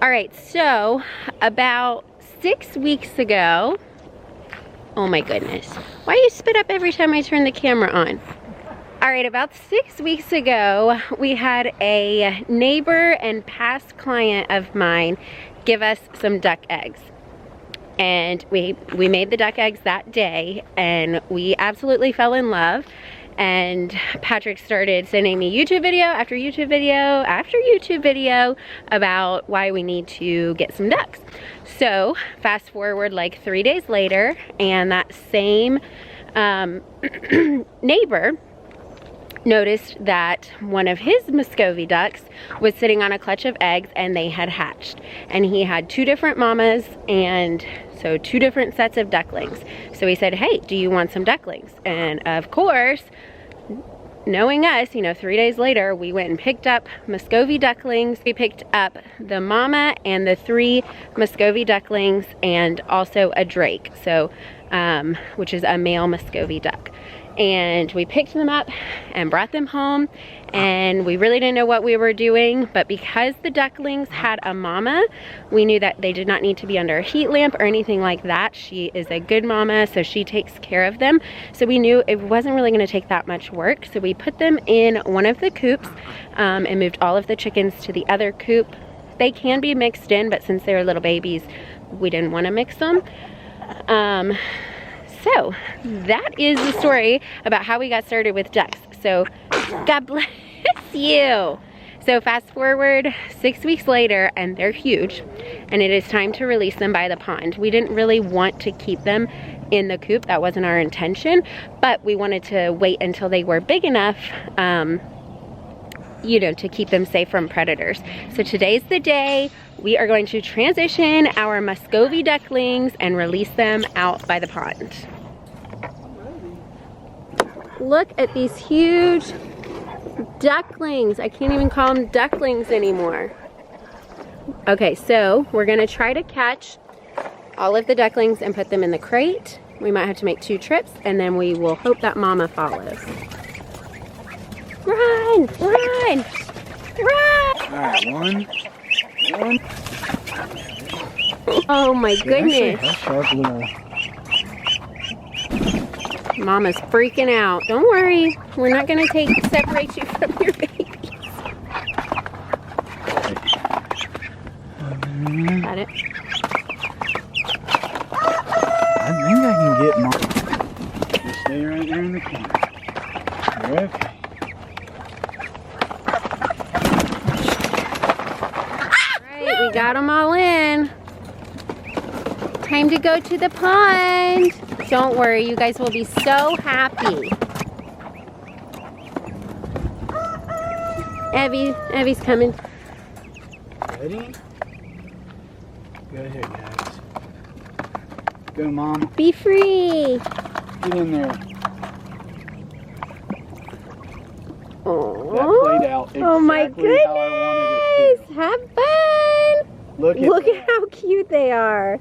All right, so about 6 weeks ago, oh my goodness, why do you spit up every time I turn the camera on? All right, about 6 weeks ago, we had a neighbor and past client of mine give us some duck eggs. And we made the duck eggs that day, and we absolutely fell in love. And Patrick started sending me YouTube video after YouTube video after YouTube video about why we need to get some ducks. So fast forward like 3 days later, and that same neighbor noticed that one of his Muscovy ducks was sitting on a clutch of eggs and they had hatched. And he had 2 different mamas and so 2 different sets of ducklings. So he said, hey, do you want some ducklings? And of course, knowing us, you know, 3 days later, we went and picked up Muscovy ducklings. We picked up the mama and the 3 Muscovy ducklings and also a drake, so which is a male Muscovy duck. And we picked them up and brought them home, and we really didn't know what we were doing, but because the ducklings had a mama, we knew that they did not need to be under a heat lamp or anything like that. She is a good mama, so she takes care of them. So we knew it wasn't really going to take that much work. So we put them in one of the coops and moved all of the chickens to the other coop. They can be mixed in, but since they're little babies, we didn't want to mix them. So that is the story about how we got started with ducks. So God bless you. So fast forward 6 weeks later, and they're huge, and it is time to release them by the pond. We didn't really want to keep them in the coop. That wasn't our intention, but we wanted to wait until they were big enough you know, to keep them safe from predators. So today's the day. We are going to transition our Muscovy ducklings and release them out by the pond. Look at these huge ducklings. I can't even call them ducklings anymore. Okay, so we're gonna try to catch all of the ducklings and put them in the crate. We might have to make 2 trips, and then we will hope that mama follows. Run! Run! Run! All right, one. Oh my goodness. How sharp little... Mama's freaking out. Don't worry. We're not going to separate you from your babies. Got it? I think I can get mom. Just stay right there in the corner. You're okay. Alright, we got them all in. Time to go to the pond. Don't worry, you guys will be so happy. Evie's coming. Ready? Go ahead, guys. Go, Mom. Be free. Get in there. Aww. That played out exactly oh my goodness. how I wanted it to. Have fun. Look at how cute they are.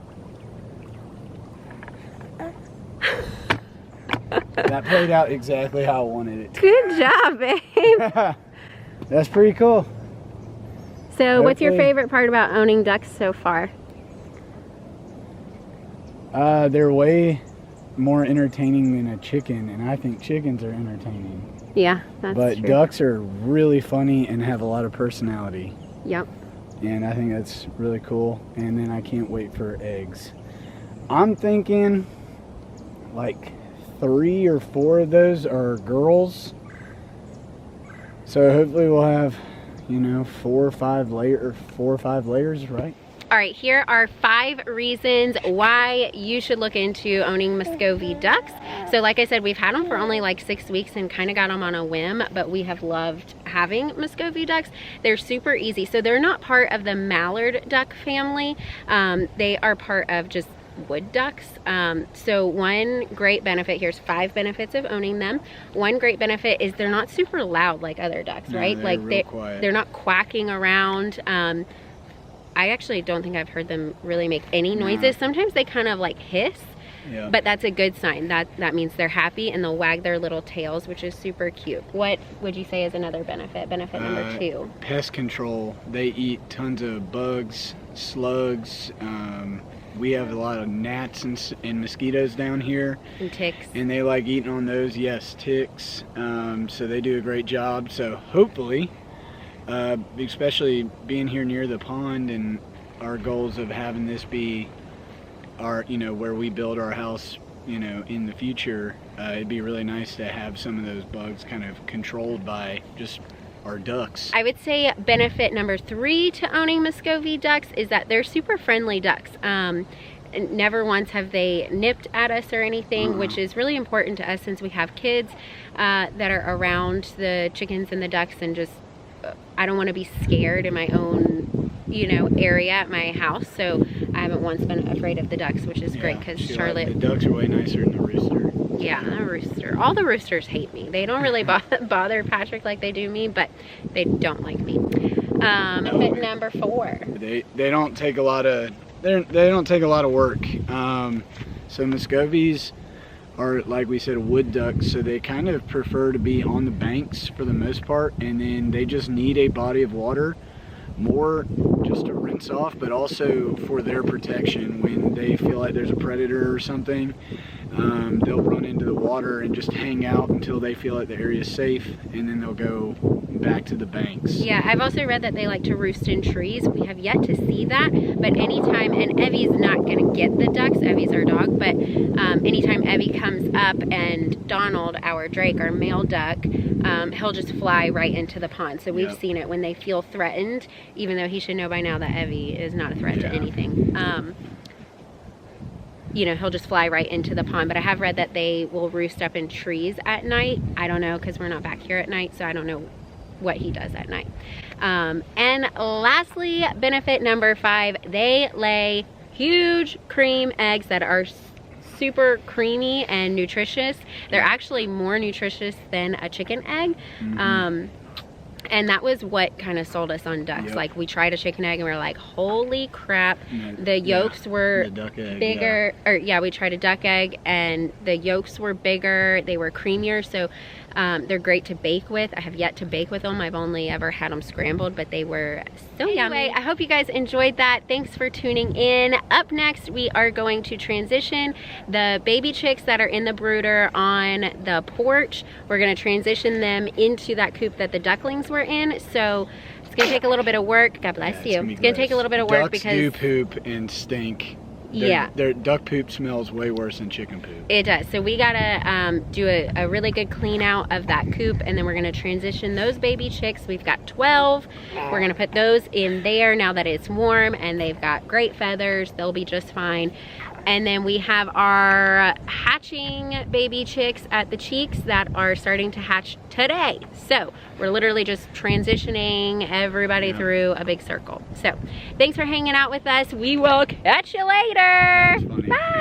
That played out exactly how I wanted it to. Good job, babe. That's pretty cool. So what's your favorite part about owning ducks so far? They're way more entertaining than a chicken, and I think chickens are entertaining. Yeah, that's but true. Ducks are really funny and have a lot of personality. Yep. And I think that's really cool. And then I can't wait for eggs. I'm thinking like 3 or 4 of those are girls. So hopefully we'll have, you know, 4 or 5 layers, right? All right, here are 5 reasons why you should look into owning Muscovy ducks. So like I said, we've had them for only like 6 weeks and kind of got them on a whim, but we have loved having Muscovy ducks. They're super easy. So they're not part of the mallard duck family. They are part of just wood ducks. So one great benefit, here's 5 benefits of owning them. One great benefit is they're not super loud like other ducks, right? They're like real quiet. They're not quacking around. I actually don't think I've heard them really make any noises. Sometimes they kind of like hiss, Yeah. But that's a good sign. That means they're happy, and they'll wag their little tails, which is super cute. What would you say is another benefit? Benefit number 2. Pest control. They eat tons of bugs, slugs. We have a lot of gnats and mosquitoes down here. And ticks. And they like eating on those. Yes, ticks. So they do a great job. So hopefully, especially being here near the pond, and our goals of having this be our, where we build our house, in the future, it'd be really nice to have some of those bugs kind of controlled by just our ducks. I would say benefit number 3 to owning Muscovy ducks is that they're super friendly ducks. Never once have they nipped at us or anything, which is really important to us since we have kids that are around the chickens and the ducks, and just I don't want to be scared in my own area at my house. So I haven't once been afraid of the ducks, which is great, because Charlotte, the ducks are way nicer than the rooster. Yeah, the rooster. All the roosters hate me. They don't really bother Patrick like they do me, but they don't like me. Benefit number 4. They don't take a lot of they don't take a lot of work. So Muscovies are, like we said, wood ducks, so they kind of prefer to be on the banks for the most part, and then they just need a body of water, more just to rinse off, but also for their protection. When they feel like there's a predator or something, they'll run into the water and just hang out until they feel like the area is safe, and then they'll go back to the banks. Yeah, I've also read that they like to roost in trees. We have yet to see that, but anytime, and Evie's not gonna get the ducks, Evie's our dog, but anytime Evie comes up and Donald, our Drake, our male duck, he'll just fly right into the pond. So we've seen it when they feel threatened, even though he should know by now that Evie is not a threat to anything. He'll just fly right into the pond. But I have read that they will roost up in trees at night. I don't know, because we're not back here at night, so I don't know what he does at night. And lastly, benefit number 5, they lay huge cream eggs that are super creamy and nutritious. They're actually more nutritious than a chicken egg. And that was what kind of sold us on ducks. Like, we tried a chicken egg and we were like, holy crap. The yolks were bigger. Or we tried a duck egg and the yolks were bigger. They were creamier. So they're great to bake with. I have yet to bake with them. I've only ever had them scrambled, but they were so yummy. I hope you guys enjoyed that. Thanks for tuning in. Up next, we are going to transition the baby chicks that are in the brooder on the porch. We're going to transition them into that coop that the ducklings were in. So it's going to take a little bit of work. God bless you. It's going to take a little bit of work because ducks do poop and stink. Their duck poop smells way worse than chicken poop. It does. So we gotta do a really good clean out of that coop, and then we're gonna transition those baby chicks. We've got 12. We're gonna put those in there now that it's warm, and they've got great feathers. They'll be just fine. And then we have our hatching baby chicks at the cheeks that are starting to hatch today. So we're literally just transitioning everybody through a big circle. So thanks for hanging out with us. We will catch you later. Bye.